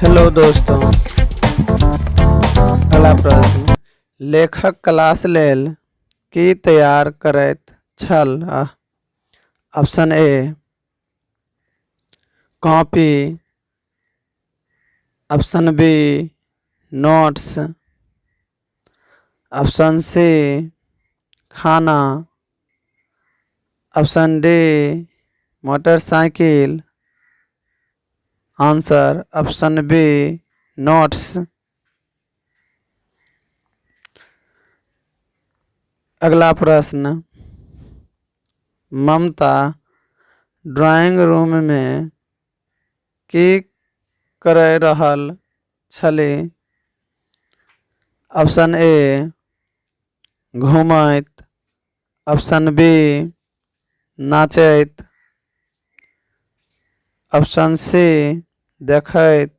Hello दोस्तों, अगला प्रश्न। लेखक क्लास लेल की तैयार करैत छल? Option A copy, option B notes, option C खाना, option D motorcycle. Answer option B notes. अगला प्रश्न। ममता ड्राइंग रूम में की करै रहल छली? ऑप्शन ए घूमैत, ऑप्शन बी नाचैत, ऑप्शन सी देखैत,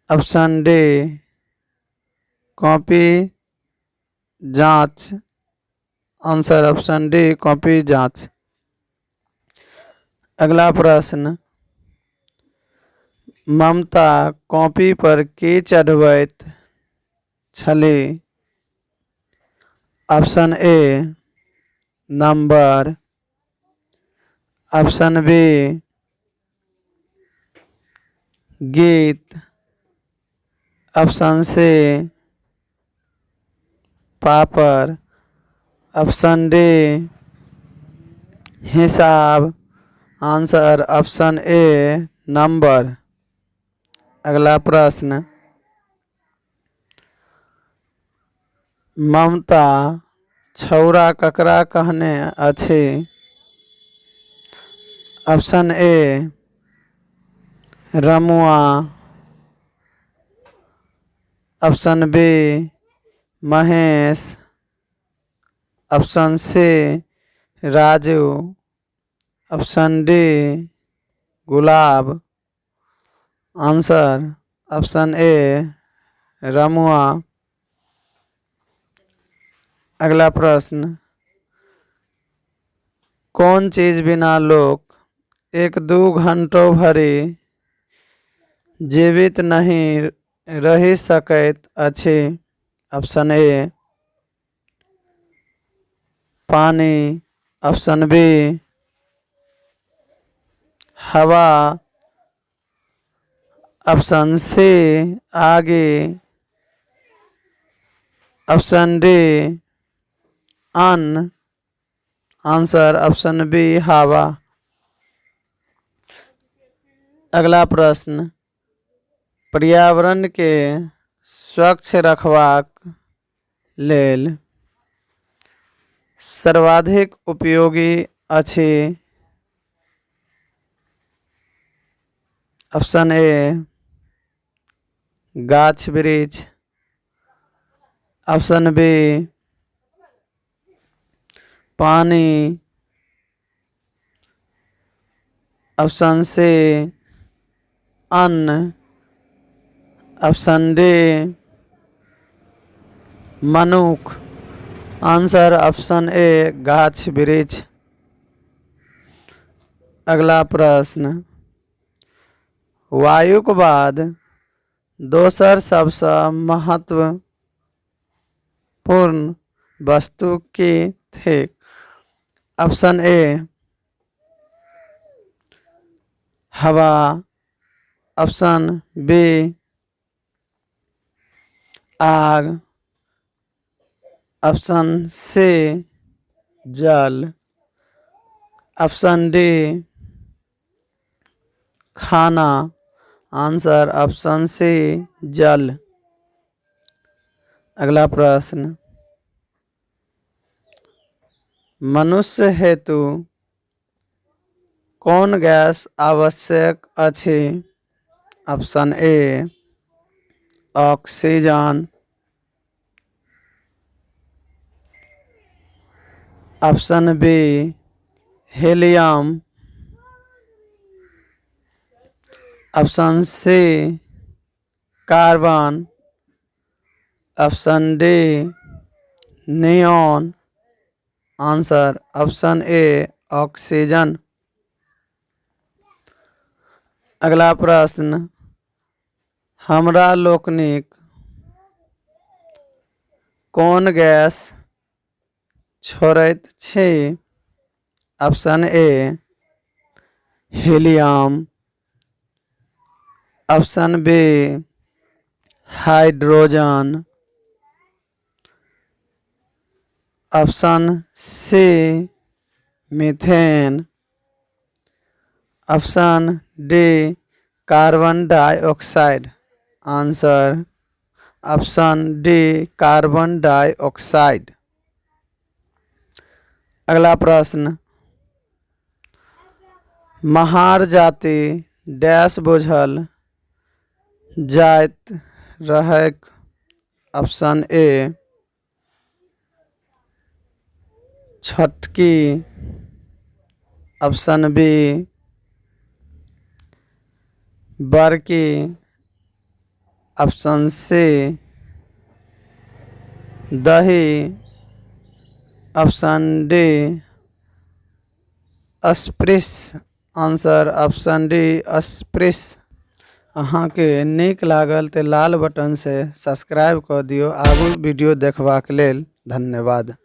ऑप्शन डी कॉपी जांच। आंसर ऑप्शन डी कॉपी जांच। अगला प्रश्न। ममता कॉपी पर की चढ़बैत छली? Option A number, option B गीत, ऑप्शन सी पापड़, ऑप्शन डी हिसाब। Answer option A number. अगला प्रश्न। ममता छौरा ककरा कहने अछि? Option A Ramua, option B Mahesh, option C Raju, option D Gulab. Answer option A Ramua. अगला प्रश्न। कौन चीज बिना लोग 1-2 घंटों भरी जीवित नहीं रहि सकैत अछि? ऑप्शन ए पानी, ऑप्शन बी हवा, ऑप्शन सी आगे, ऑप्शन डी अन्न। आंसर ऑप्शन बी हवा। अगला प्रश्न। पर्यावरण के स्वच्छ रखबाक लेल सर्वाधिक उपयोगी अछि? ऑप्शन ए गाछ वृक्ष, ऑप्शन बी पानी, ऑप्शन सी अन्न, ऑप्शन डी मनुख। आंसर ऑप्शन ए गाछ वृक्ष। अगला प्रश्न। वायुक बाद दोसर सबसे महत्वपूर्ण वस्तु की थिक? ऑप्शन ए हवा, ऑप्शन बी आग, ऑप्शन सी जल, ऑप्शन डी खाना। आंसर ऑप्शन सी जल। अगला प्रश्न। मनुष्य हेतु कौन गैस आवश्यक अछि? Option A oxygen, option B helium, option C carbon, option D neon. Answer option A oxygen. अगला प्रश्न, हमरा लोकनिक कोन गैस छोड़ैत छी? Option A helium, option B hydrogen, option C methane, option D carbon dioxide. Answer option D carbon dioxide. अगला प्रश्न, महार जाति डैश बुझल जाइत रहैक? ऑप्शन ए छटकी, ऑप्शन बी बड़की, ऑप्शन सी दही, ऑप्शन डी अस्पृश। आंसर ऑप्शन डी अस्पृश। अहाँके नीक लागल तऽ लाल बटन से सब्सक्राइब कऽ दियौ। आगू वीडियो देखबाक लेल धन्यवाद।